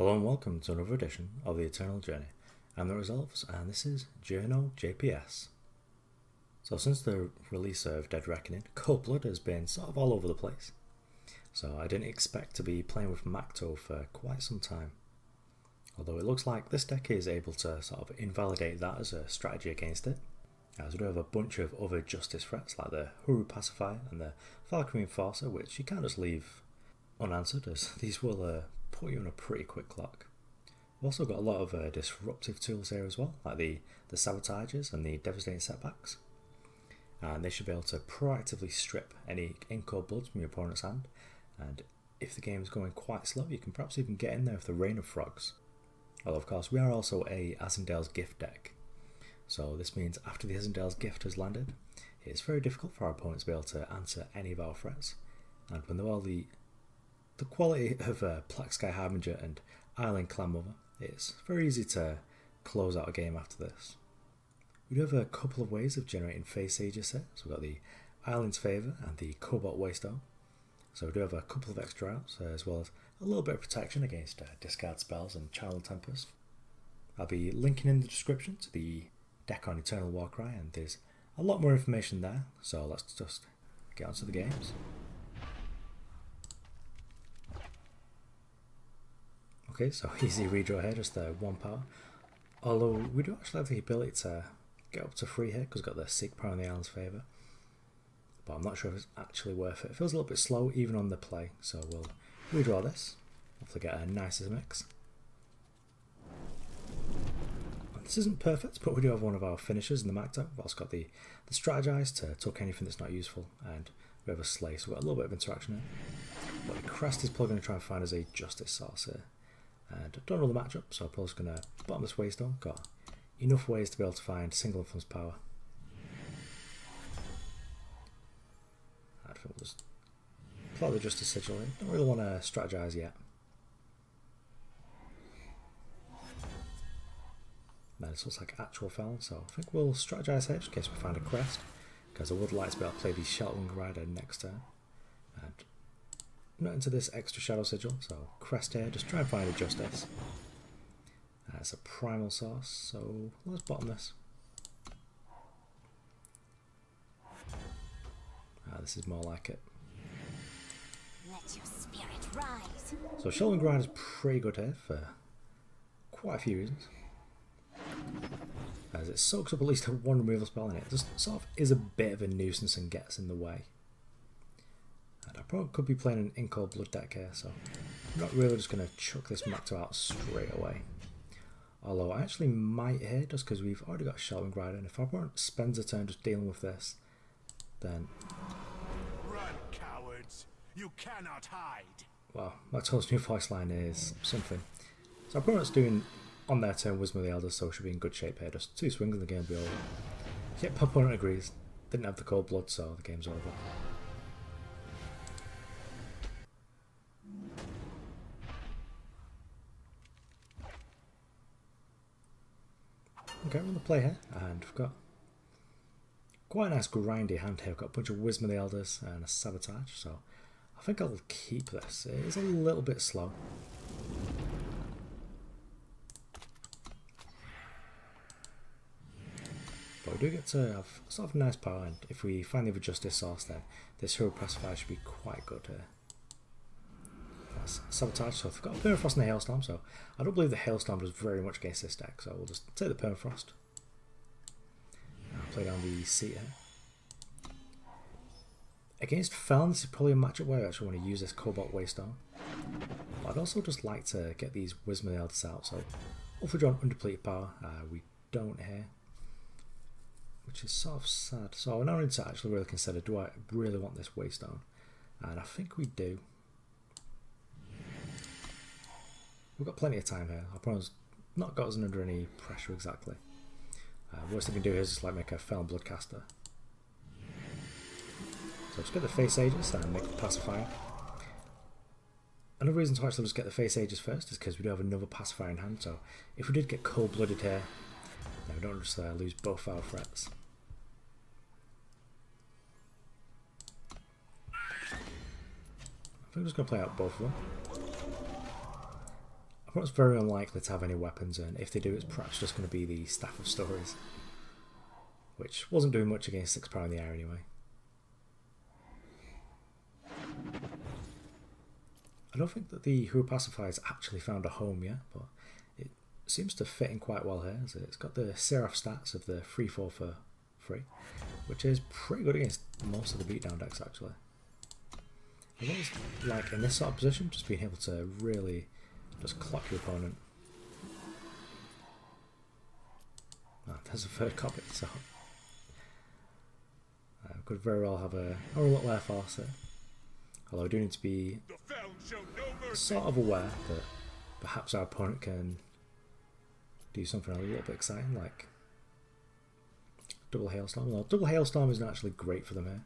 Hello and welcome to another edition of the Eternal Journey. I'm the Resolves and this is JPS. So since the release of Dead Reckoning, Cold has been sort of all over the place. So I didn't expect to be playing with Makto for quite some time. Although it looks like this deck is able to sort of invalidate that as a strategy against it. As we do have a bunch of other justice threats like the Hooru Pacifier and the Valkyrie Enforcer, which you can't just leave unanswered, as these will put you on a pretty quick clock. We've also got a lot of disruptive tools here as well, like the Sabotages and the Devastating Setbacks. And they should be able to proactively strip any in-cold blood from your opponent's hand, and if the game is going quite slow you can perhaps even get in there with the Rain of Frogs. Although of course we are also a Azindel's Gift deck, so this means after the Azindel's Gift has landed, it's very difficult for our opponents to be able to answer any of our threats. And when they're all the quality of Black Sky Harbinger and Eilyn Clan Mother, it's very easy to close out a game after this. We do have a couple of ways of generating Phase Sages here. So we've got the Eilyn's Favour and the Cobalt Waystone. So we do have a couple of extra outs, as well as a little bit of protection against discard spells and Channel Tempest. I'll be linking in the description to the deck on Eternal Warcry, and there's a lot more information there, so let's just get onto the games. Okay, so easy redraw here, just 1 power. Although we do actually have the ability to get up to 3 here because we've got the Seek Power in the Island's Favour. But I'm not sure if it's actually worth it. It feels a little bit slow even on the play, so we'll redraw this. Hopefully get a nicer mix. This isn't perfect, but we do have one of our finishers in the Makto. We've also got the Strategize to tuck anything that's not useful, and we have a Slay, so we've got a little bit of interaction here. But the Crest is probably going to try and find us a Justice Source here. And I don't know the matchup, so I'm probably just going to bottom this Waystone. Got enough ways to be able to find single influence power. I think we'll just play the Justice Sigil in. Don't really want to strategize yet. Now this looks like actual foul, so I think we'll strategize here in case we find a Crest, because I would like to be able to play the Shelterwing Rider next turn. And not into this extra Shadow Sigil, so Crest here, just try and find a Justice. It's a Primal source, so let's bottom this. This is more like it. Let your spirit rise. So Shelterwing Rider is pretty good here for quite a few reasons. As it soaks up at least one removal spell in it, just sort of is a bit of a nuisance and gets in the way. And I probably could be playing an in-cold blood deck here, so I'm not really just going to chuck this Makto out straight away. Although I actually might here, just because we've already got Shelterwing Rider, and if our opponent spends a turn just dealing with this, then... Run, cowards! You cannot hide! Well, Makto's new voice line is something. So our opponent's doing, on their turn, Wisdom of the Elders, so should be in good shape here. Just 2 swings and the game will be over. Yep, my opponent agrees. Didn't have the cold blood, so the game's over. Okay, we're on the play here, and we've got quite a nice grindy hand here. We've got a bunch of Wisdom of the Elders and a Sabotage, so I think I'll keep this. It is a little bit slow. But we do get to have sort of nice power, and if we find the other Justice Source, then this Hooru Pacifier should be quite good here. That's Sabotage, so I've got a Permafrost and a Hailstorm, so I don't believe the Hailstorm does very much against this deck, so we'll just take the Permafrost. I'll play down the seat here. Against Feln, this is probably a matchup where I actually want to use this Cobalt Waystone. But I'd also just like to get these Wisdom of the Elders out, so hopefully draw an undepleted power. We don't here, which is sort of sad. So I now need to actually really consider, do I really want this Waystone? And I think we do. We've got plenty of time here. Our opponent's not got us under any pressure exactly. Worst thing we can do is just like make a Feln Bloodcaster. So just get the Face Ages and make the Pacifier. Another reason to actually just get the Face Ages first is because we do have another Pacifier in hand, so if we did get cold-blooded here, then we don't just lose both our threats. I think I'm just going to play out both of them. It's very unlikely to have any weapons, and if they do, it's perhaps just going to be the Staff of Stories, which wasn't doing much against 6 power in the air anyway. I don't think that the Hooru Pacifier has actually found a home yet, but it seems to fit in quite well here. So it's got the Seraph stats of the 3/4 for free, which is pretty good against most of the beatdown decks actually. As well as, like, in this sort of position, just being able to really just clock your opponent. Oh, there's a third copy, so could very well have a little air force here. Although I do need to be sort of aware that perhaps our opponent can do something a little bit exciting, like double hailstorm. Well, double hailstorm isn't actually great for them here.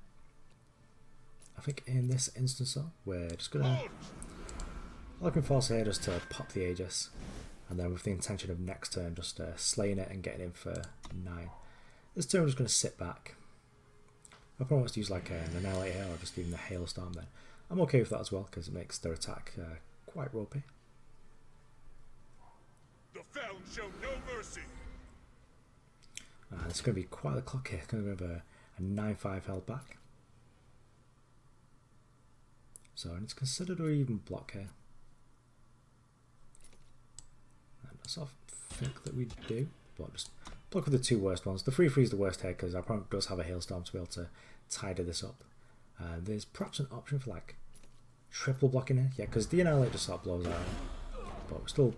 I think in this instance though, we're just gonna looking force here just to pop the Aegis, and then with the intention of next turn just slaying it and getting in for 9. This turn we're just gonna sit back. If my opponent wants to use like an Annihilate here or just even the hailstorm, then I'm okay with that as well because it makes their attack quite ropey. The Found show no mercy. It's going to be quite the clock here. It's going to have a 9/5 held back. So I need to consider to even block here. And I sort of think that we do, but just block with the 2 worst ones. The 3/3 is the worst here because our opponent does have a hailstorm to be able to tidy this up. There's perhaps an option for like triple blocking here. Yeah, because the Annihilate just sort of blows out. But we're still,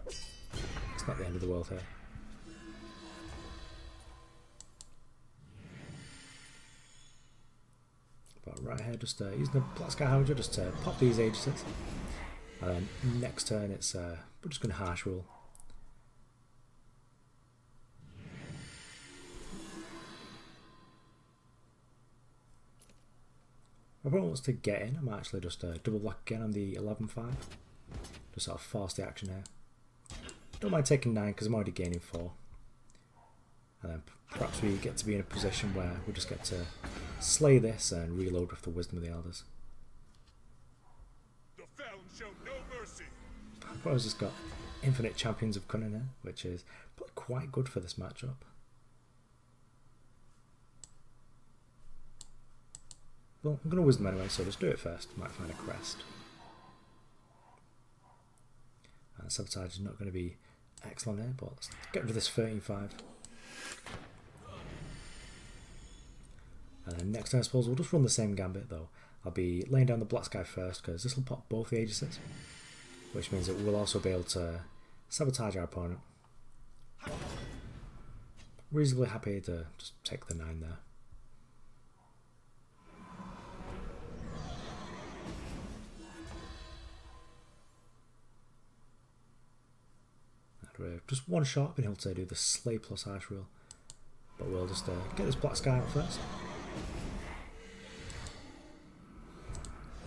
it's not the end of the world here. But right here, just using the Black Sky Harbinger just to pop these Aegises. And then next turn it's we're just going to harsh rule. If everyone wants to get in, I'm actually just double block again on the 11/5. Just sort of force the action here. Don't mind taking 9 because I'm already gaining 4. And then perhaps we get to be in a position where we just get to slay this and reload with the Wisdom of the Elders. The Found show no mercy. I've probably just got infinite champions of Cunning here, which is probably quite good for this matchup. Well, I'm going to Wisdom anyway, so just do it first. Might find a Crest. Sabotage is not going to be excellent here, but let's get rid of this 13/5. And then next turn I suppose we'll just run the same gambit though. I'll be laying down the Black Sky first because this will pop both the Aegises, which means that we'll also be able to sabotage our opponent. Reasonably happy to just take the 9 there. We're just one shot being able to do the Slay plus Harsh rule, but we'll just get this Black Sky out first.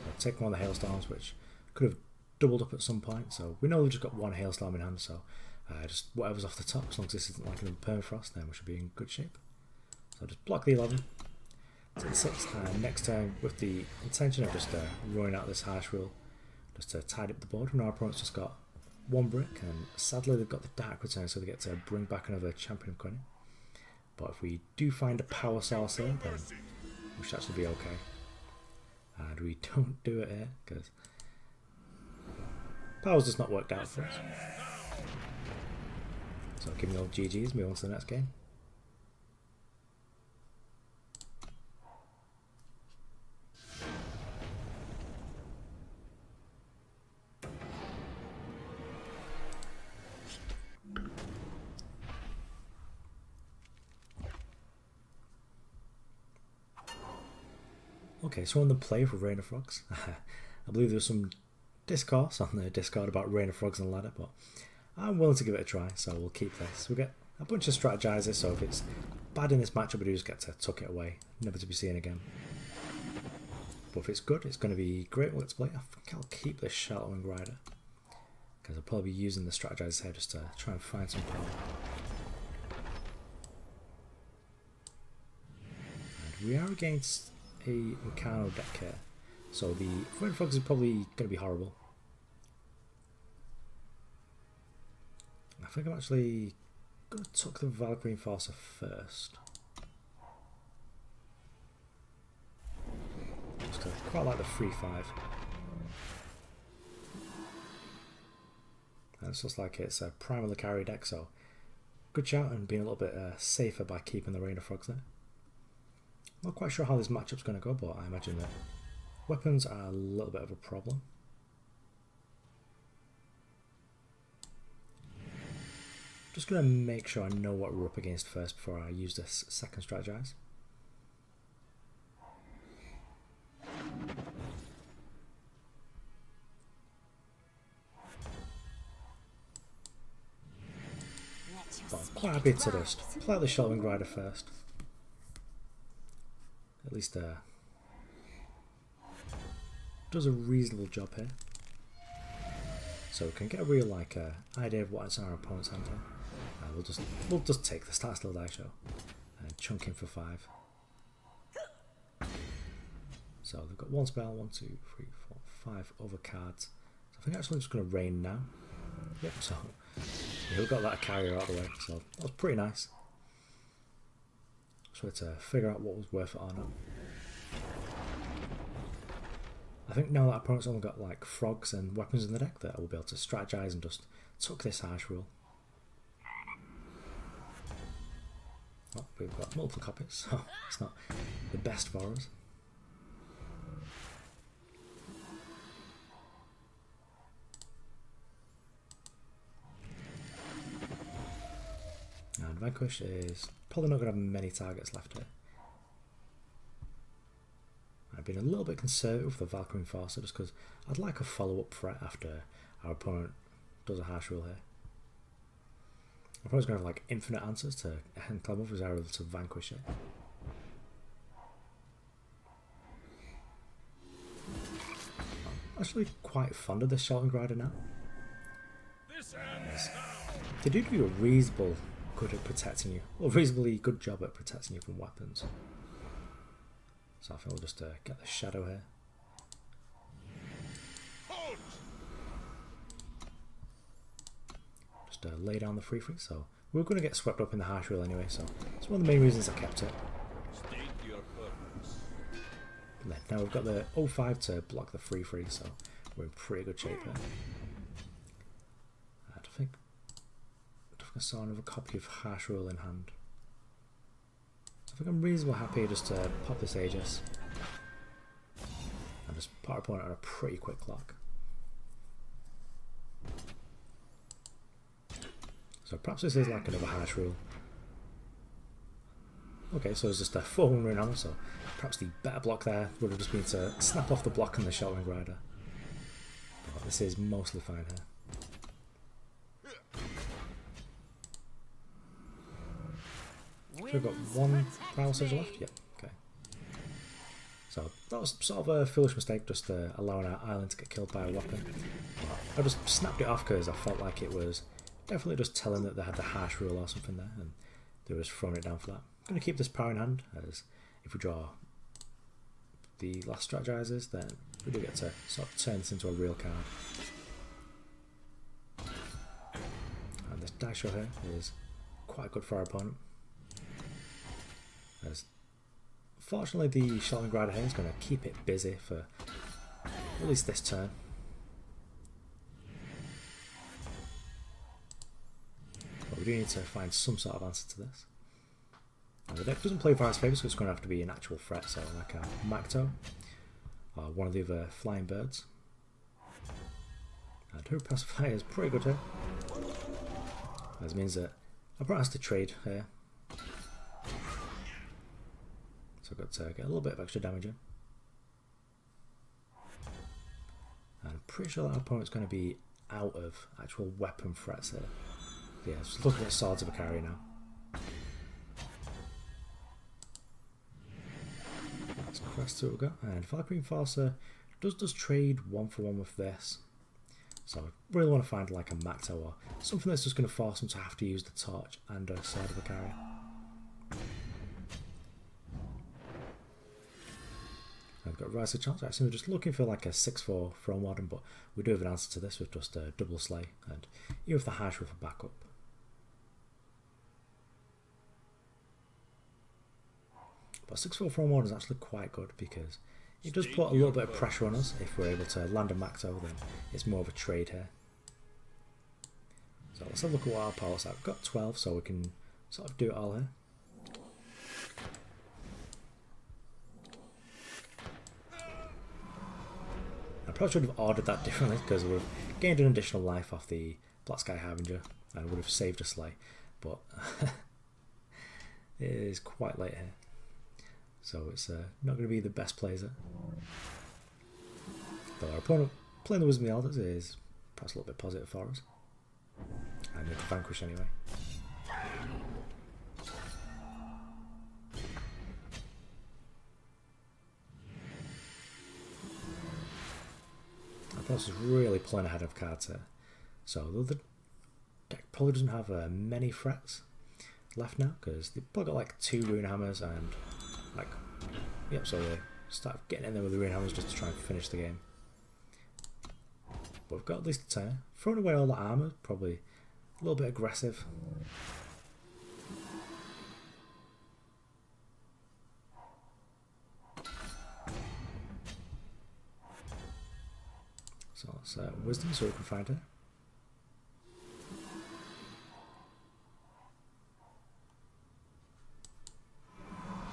I'll take one of the hailstorms, which could have doubled up at some point, so we know we've just got 1 hailstorm in hand, so just whatever's off the top, as long as this isn't like an permafrost, then we should be in good shape. So just block the 11, take the 6, and next turn with the intention of just running out this Harsh rule, just to tidy up the board. When our opponent's just got 1 brick, and sadly they've got the Dark Return, so they get to bring back another Champion of Cunning. But if we do find a power source here, then we should actually be okay. And we don't do it here because power's just not worked out for us. So give me all GGs, move on to the next game. Okay, so on the play for Rain of Frogs, I believe there's some discourse on the Discord about Rain of Frogs and Ladder, but I'm willing to give it a try, so we'll keep this. We get a bunch of strategizers, so if it's bad in this matchup, we do just get to tuck it away, never to be seen again. But if it's good, it's going to be great. Let's play. I think I'll keep this Shelterwing Rider, because I'll probably be using the strategizers here just to try and find some power. And we are against a Meccano deck here, so the Rain of Frogs is probably going to be horrible. think I'm actually going to tuck the Valkyrie Enforcer first. Just quite like the 3-5. And it's just like it's a Primal carry deck, so good shout, and being a little bit safer by keeping the Rain of Frogs there. Not quite sure how this matchup's going to go, but I imagine that weapons are a little bit of a problem. Just going to make sure I know what we're up against first before I use this second Strategize. But I'm quite happy to just play out the Shelterwing Rider first. At least does a reasonable job here. So we can get a real idea of what's in our opponent's hand here. We'll just take the start still die show and chunk in for 5. So they've got 1 spell, 1, 2, 3, 4, 5 other cards. So I think actually I'm just going to rain now. Yep, so yeah, we got that carrier out of the way, so that was pretty nice. Just wanted to figure out what was worth it or not. I think now that opponent's only got like frogs and weapons in the deck, that I will be able to strategize and just tuck this harsh rule. Oh, we've got multiple copies, so it's not the best for us. And Vanquish is probably not going to have many targets left here. I've been a little bit conservative with the Valkyrie Enforcer just because I'd like a follow-up threat after our opponent does a harsh rule here. I'm probably going to have like infinite answers to climb up his arrow to vanquish it. I'm actually quite fond of this Shelterwing Rider now. Yes. They do a reasonable good at protecting you, or reasonably good job at protecting you from weapons. So I think we'll just get the shadow here. Just lay down the 3/3. So we're going to get swept up in the harsh rule anyway, so it's one of the main reasons I kept it. And then now we've got the 0-5 to block the 3/3, so we're in pretty good shape here. I think I saw another copy of harsh rule in hand. I think I'm reasonably happy just to pop this Aegis and just put our opponent on a pretty quick clock. So perhaps this is like another harsh rule. Okay, so it's just a 4-1 run on, so perhaps the better block there would have just been to snap off the block on the Shelterwing Rider. But this is mostly fine here. So we've got 1 Primal Sigil left? Yep, okay. So that was sort of a foolish mistake, just allowing our Eilyn to get killed by a weapon. But I just snapped it off because I felt like it was definitely just telling that they had the harsh rule or something there, and they were just throwing it down for that. I'm going to keep this power in hand, as if we draw the last Strategizes, then we do get to sort of turn this into a real card. And this die show here is quite good for our opponent. As fortunately the Shelterwing Rider here is going to keep it busy for at least this turn. But we do need to find some sort of answer to this. And the deck doesn't play Vice Favours, so it's going to have to be an actual threat, so like a Makto or one of the other flying birds. And Hooru Pacifier is pretty good here. That means that I probably has to trade here. So I've got to get a little bit of extra damage in. And I'm pretty sure that our opponent's going to be out of actual weapon threats here. Yeah, just looking at Swords of a Carrier now. That's Crest that we've got. And Valkyrie Enforcer does trade 1-for-1 with this. So I really want to find like a Makto or something that's just going to force them to have to use the torch and a Sword of a Carrier. I've got Rise of Chance. Actually, we're just looking for like a 6-4 Throne Warden, but we do have an answer to this with just a double Slay and even with the Harsh Rule for backup. But 6-4 Throne mode is actually quite good because it does put a little bit of pressure on us. If we're able to land a Makto, then it's more of a trade here. So let's have a look at what our power's at. We've got 12, so we can sort of do it all here. I probably should have ordered that differently because we've gained an additional life off the Black Sky Harbinger and would have saved a slay, but it is quite late here, so it's not going to be the best plays there. Though our opponent playing the Wisdom of the Elders is perhaps a little bit positive for us. I need to Vanquish anyway. This is really playing ahead of cards here. So the deck probably doesn't have many threats left now because they've probably got like 2 Rune Hammers and like, yep, so they start getting in there with the Rune Hammers just to try and finish the game. But we've got at least a turn. Throwing away all the armour, probably a little bit aggressive. So let's Wisdom so we can find her.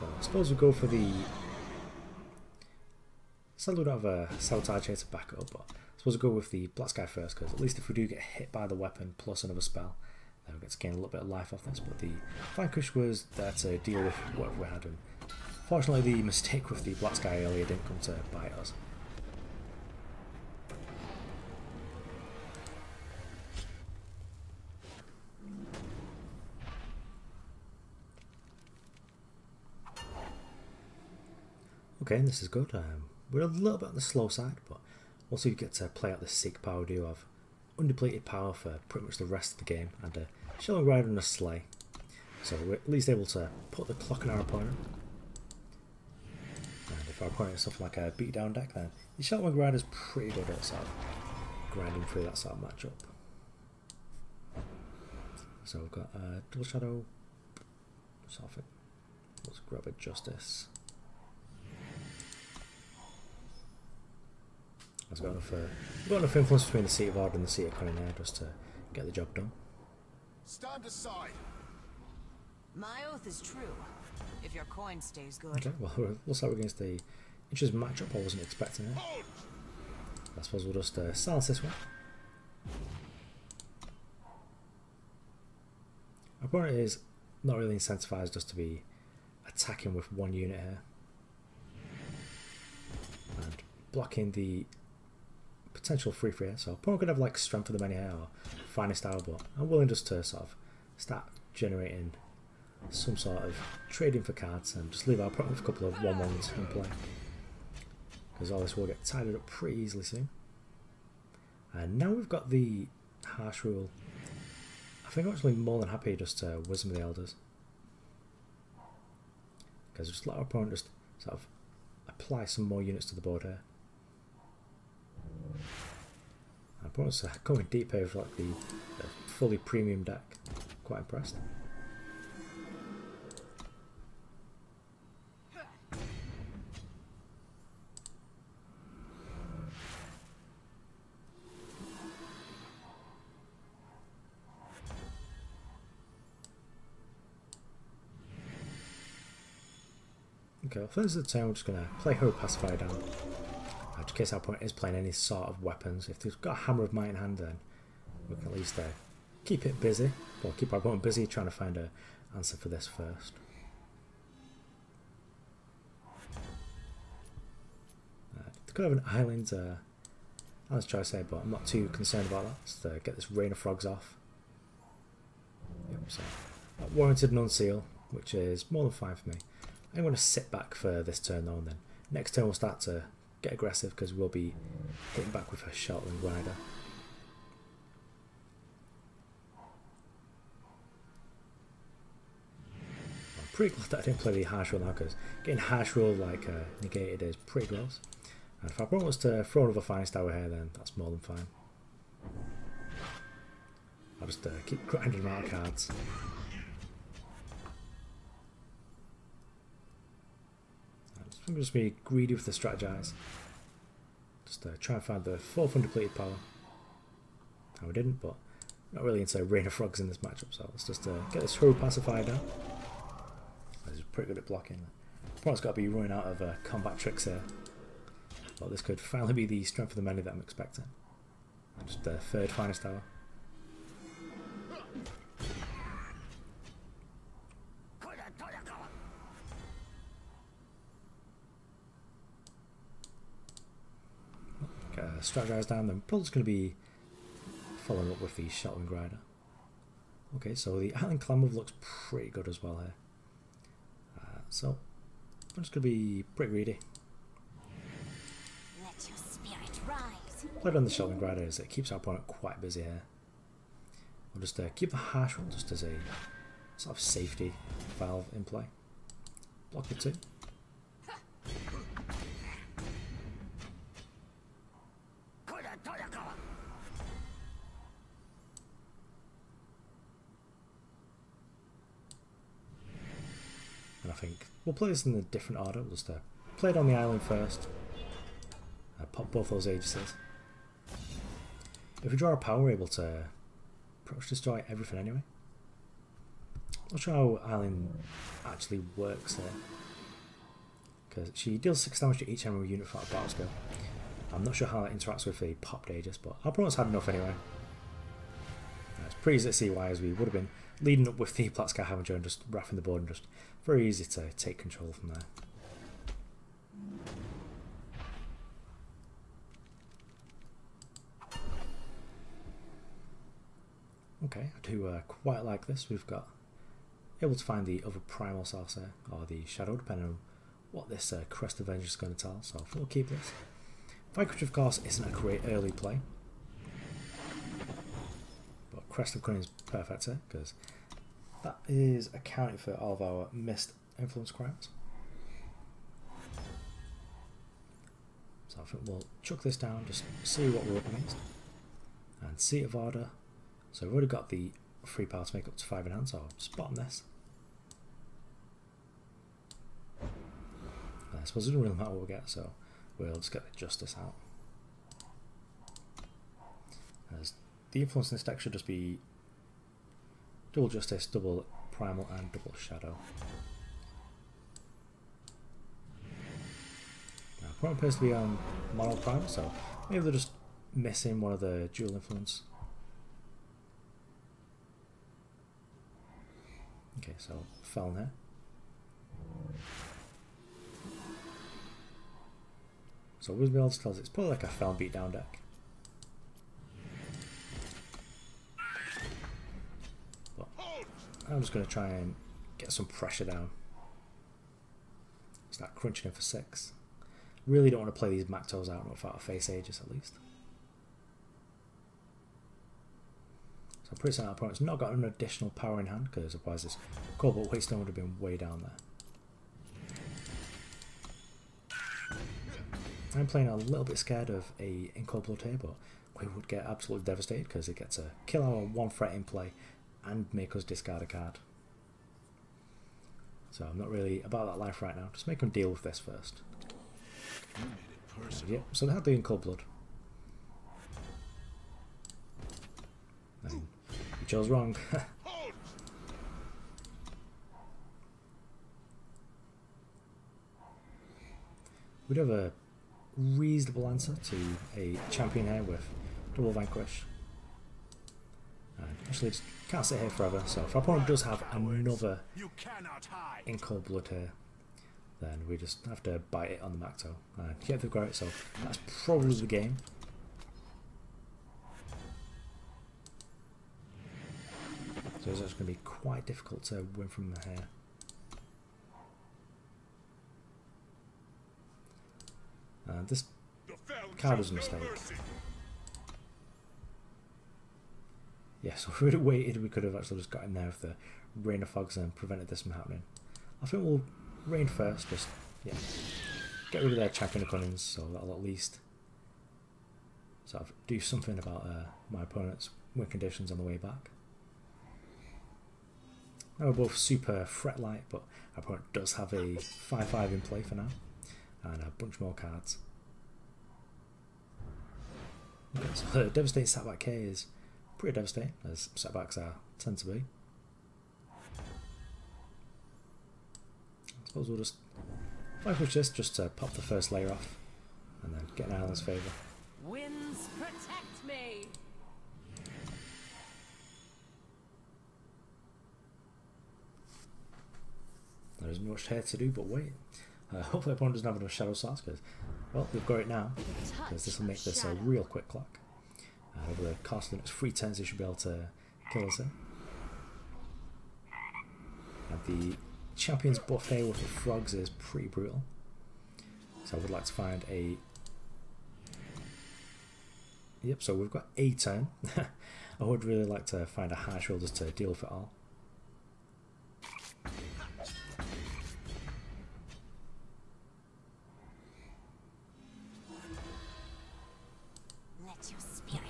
So I suppose we'll go for the... Sadly we don't have a Sabotage here to back it up, but I suppose we'll go with the Black Sky first, because at least if we do get hit by the weapon plus another spell, then we get to gain a little bit of life off this. But the Vanquish was there to deal with whatever we had, and fortunately the mistake with the Black Sky earlier didn't come to bite us. Okay, and this is good. We're a little bit on the slow side, but also you get to play out the sick power we do have undepleted power for pretty much the rest of the game, and a Shelterwing Rider and a Slay. So we're at least able to put the clock on our opponent. And if our opponent is something like a beatdown deck, then the Shelterwing Rider is pretty good at sort of grinding through that sort of matchup. So we've got Double Shadow, sort of, let's grab a Justice. I've got enough influence between the Seat of Ard and the Seat of Cunning there just to get the job done. Stand aside. My oath is true. If your coin stays good. Okay, well, looks like we're against the inches matchup. I wasn't expecting it. I suppose we'll just silence this one. Our opponent is not really incentivized just to be attacking with one unit here. And blocking the potential free here, so opponent could have like Strength of the Many here or Finest Hour, but I'm willing just to sort of start generating some sort of trading for cards and just leave our opponent with a couple of 1/1s in play, because all this will get tied up pretty easily soon. And now we've got the Harsh Rule. I think I'm actually more than happy just to Wisdom of the Elders, because just let our opponent just sort of apply some more units to the board here. Our opponent's going deep here with like the fully premium deck. Quite impressed. Okay, well, first of the turn we're just going to play Hooru Pacifier down. In case our opponent is playing any sort of weapons. If they've got a Hammer of Might in hand, then we can at least keep it busy, or keep our opponent busy trying to find an answer for this first. They could have an Eilyn, let's try to say, but I'm not too concerned about that. Just to get this Rain of Frogs off. Yep, so warranted non-seal, which is more than fine for me. I'm going to sit back for this turn though, and then next turn we'll start to get aggressive because we'll be hitting back with a Shelterwing Rider. I'm pretty glad that I didn't play the Harsh Rule now, because getting Harsh Rule like negated is pretty gross. And if our opponent was to throw another Finest Hour here, then that's more than fine. I'll just keep grinding them out of cards. I'm just be greedy with the Strategize. Just try and find the 4th undepleted power. No, we didn't, but not really into Rain of Frogs in this matchup, so let's just get this Hooru Pacifier down. He's pretty good at blocking. Opponent's got to be running out of combat tricks here. But this could finally be the strength of the many that I'm expecting. Just the 3rd finest tower. Strategize down, then probably just going to be following up with the Shelterwing Rider. Okay, so the Eilyn clan move looks pretty good as well here. So I'm just going to be pretty greedy. Let your spirit rise. Played on the Shelterwing Rider as it keeps our opponent quite busy here. I'll just keep the harsh one just as a sort of safety valve in play. Block the 2. And I think we'll play this in a different order. We'll just play it on the Eilyn first. Pop both those Aegises. If we draw a power, we're able to pretty much destroy everything anyway. Not sure how Eilyn actually works there. Because she deals 6 damage to each enemy unit without a battle skill. I'm not sure how that interacts with the popped Aegis, but our opponent's had enough anyway. It's pretty easy to see why, as we would have been leading up with the Black-Sky Harbinger and just wrapping the board, and just very easy to take control from there. Okay, I do quite like this. We've got able to find the other Primal Sorcerer, or the Shadow, depending on what this Crest Avenger is going to tell, so we'll keep this. Vanquish, of course, isn't a great early play, but Crest of Cunning is perfect here, because that is accounting for all of our missed influence crowns. So I think we'll chuck this down, just see what we're up against. And Seat of Order. So we've already got the 3 power to make up to 5 in hand, so I'll just bottom this. I suppose it doesn't really matter what we get, so we'll just get the Justice out. As the influence in this deck should just be double Justice, double Primal, and double Shadow. Now, opponent appears to be on mono Primal, so maybe they're just missing one of the dual influence. Okay, so Feln here. So Wisdom Elves tells it's probably like a Feln beatdown deck. But I'm just going to try and get some pressure down. Start crunching in for 6. Really don't want to play these Maktos out without a face Aegis at least. So I'm pretty certain our opponent's not got an additional power in hand, because otherwise this Cobalt Waystone would have been way down there. I'm playing a little bit scared of a Inquisitor here, but we would get absolutely devastated because it gets to kill our 1 threat in play and make us discard a card. So I'm not really about that life right now. Just make them deal with this first. Yep, so they had the Inquisitor blood. And you chose wrong. We'd have a reasonable answer to a champion here with double Vanquish. And actually just can't sit here forever, so if our opponent does have another in cold blood here, then we just have to bite it on the Makto and get the great, so that's probably the game. So it's actually going to be quite difficult to win from here. This card was a mistake. Yeah, so if we would have waited, we could have actually just got in there with the Rain of Fogs and prevented this from happening. I think we'll Rain first, just, yeah, get rid of their champion of Cunnings, so that'll at least sort of do something about my opponent's win conditions on the way back. Now we're both super threat light, but our opponent does have a 5/5 in play for now. and a bunch more cards. Okay, so the devastating setback here is pretty devastating, as setbacks tend to be. I suppose we'll just Vanquish this just to pop the first layer off, and then get in Eilyn's favour. Winds protect me. There isn't much here to do but wait. Hopefully everyone doesn't have enough Shadow Stars, because, well, we've got it now, because this will make this a real quick clock. Over the course of the next 3 turns, they should be able to kill us here. And the Champion's buff here with the frogs is pretty brutal. So I would like to find a... Yep, so we've got a turn. I would really like to find a harsh roll just to deal with it all.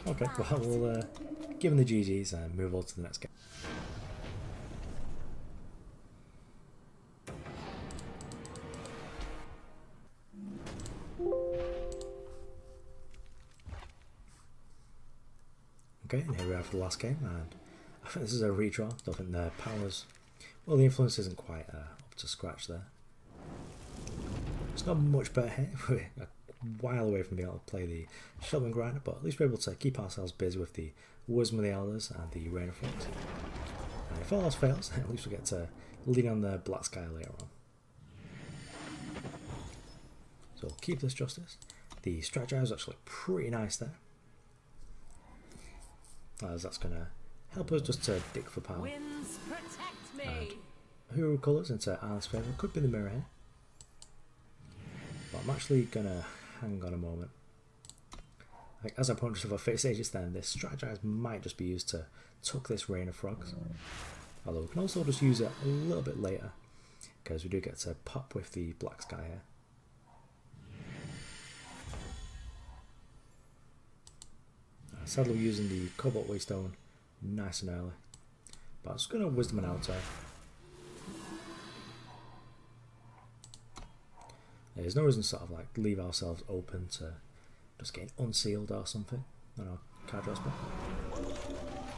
Okay, well, we'll give him the GGs and move on to the next game. Okay, and here we are for the last game, and I think this is a redraw. I don't think the powers, well, the influence isn't quite up to scratch there. It's not much better here. We're a while away from being able to play the Shelterwing grinder, but at least we're able to keep ourselves busy with the Wisdom of the Elders and the Rain of Frogs. And if all else fails, at least we get to lean on the Black Sky later on. So we'll keep this justice. The Strategize is actually pretty nice there, as that's going to help us just to dig for power. Winds protect me. And Hooru colours into Eilyn's favour could be the mirror here. But I'm actually going to hang on a moment. Like, as our opponent have face ages, then this Strategize might just be used to tuck this Rain of Frogs. Although we can also just use it a little bit later, because we do get to pop with the Black Sky here. Sadly we're using the Cobalt Waystone nice and early, but I'm just going to Wisdom and Outer. There's no reason to sort of like leave ourselves open to just getting unsealed or something on our card draw spell.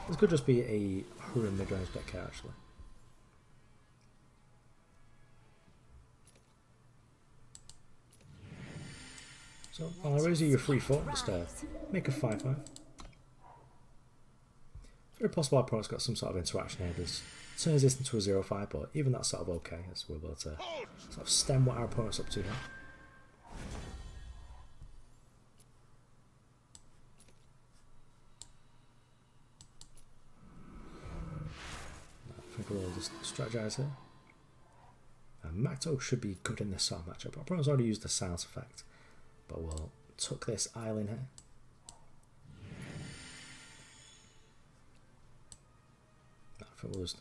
This could just be a Hooru Midrange deck here actually. So I'll raise you your 3/4 just to make a 5/5. Very possible our opponent's got some sort of interaction here that turns this into a 0/5, but even that's sort of okay, as we're able to sort of stem what our opponent's up to here. I think we'll just Strategize here. And Makto should be good in this sort of matchup. Our opponent's already used the silence effect, but we'll tuck this Eilyn here. I think we'll just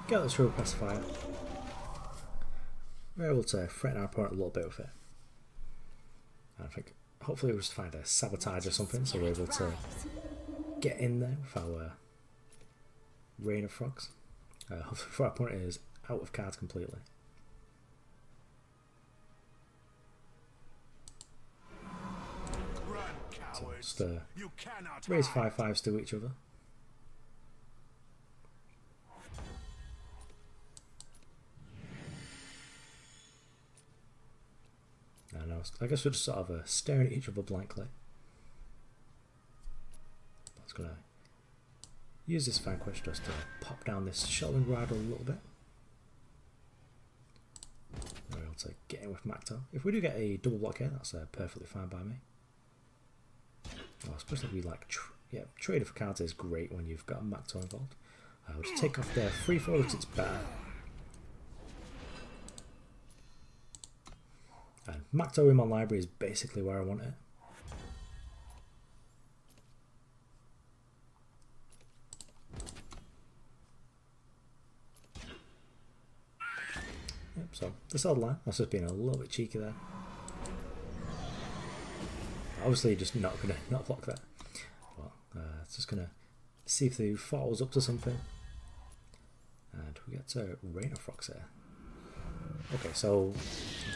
get this through Pacifier. We're able to threaten our opponent a little bit with it. And I think hopefully we'll just find a Sabotage or something, so we're able to get in there with our Rain of Frogs. Hopefully our opponent is out of cards completely. So just raise 5/5s to each other. I guess we're just sort of staring at each other blankly. I was going to use this Vanquish just to pop down this Shelterwing rider a little bit. We're able to get in with Makto. If we do get a double block here, that's perfectly fine by me. Well, especially if we like, trading for cards is great when you've got a Makto involved. We'll just take off their 3/4 because it's better. And Makto in my library is basically where I want it. Yep, so this odd line, that's just being a little bit cheeky there. Obviously just not going to not block that. Well, it's just going to see if the thought was up to something. And we get to Rain of Frogs here. Okay, so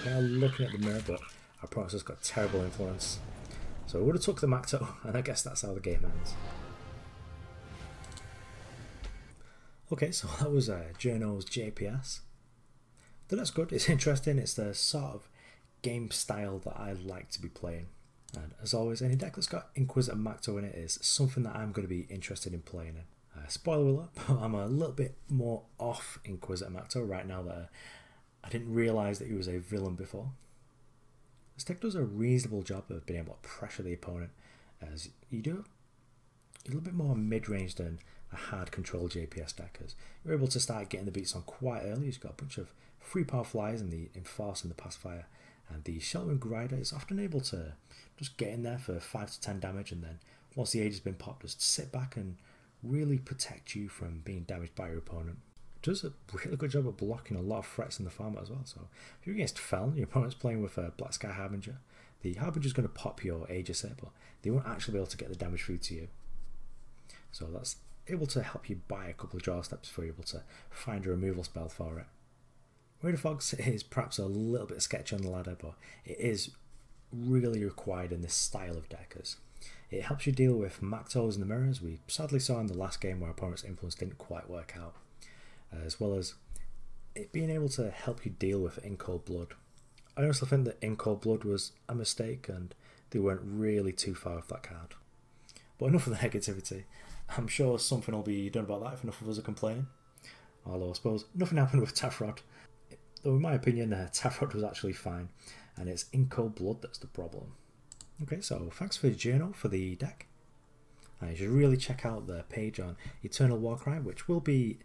we are looking at the mirror, but Our opponent's just got terrible influence. So we would have took the Makto, and I guess that's how the game ends. Okay, so that was Journo's JPS. That's good, it's interesting, it's the sort of game style that I like to be playing. And as always, any deck that's got Inquisitor Makto in it is something that I'm going to be interested in playing in. Spoiler alert, but I'm a little bit more off Inquisitor Makto right now that I didn't realise that he was a villain before. This deck does a reasonable job of being able to pressure the opponent, as you do a little bit more mid-range than a hard control JPS deck, as you're able to start getting the beats on quite early. You've got a bunch of free power flyers in the Enforce and the Pacifier, and the Shelterwing Grider is often able to just get in there for 5 to 10 damage, and then once the age has been popped, just sit back and really protect you from being damaged by your opponent. It does a really good job of blocking a lot of threats in the format as well. So if you're against Fel, your opponent's playing with a Black Sky Harbinger, the Harbinger is going to pop your Aegis hit, but they won't actually be able to get the damage through to you. So that's able to help you buy a couple of draw steps before you're able to find a removal spell for it. Raider Fogs is perhaps a little bit sketchy on the ladder, but it is really required in this style of deckers. It helps you deal with Maktos and the mirrors we sadly saw in the last game where opponent's influence didn't quite work out, as well as it being able to help you deal with In Cold Blood. I honestly think that In Cold Blood was a mistake and they weren't really too far off that card. But enough of the negativity. I'm sure something will be done about that if enough of us are complaining. Although I suppose nothing happened with Tafrod. Though in my opinion Tafrod was actually fine, and it's In Cold Blood that's the problem. Okay, so thanks for Journo for the deck. And you should really check out the page on Eternal Warcry, which will be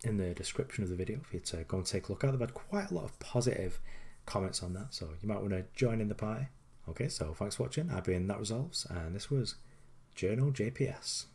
in the description of the video for you to go and take a look at. They've had quite a lot of positive comments on that, so you might want to join in the party. Okay, so thanks for watching. I've been That Resolves, and this was Journo JPS.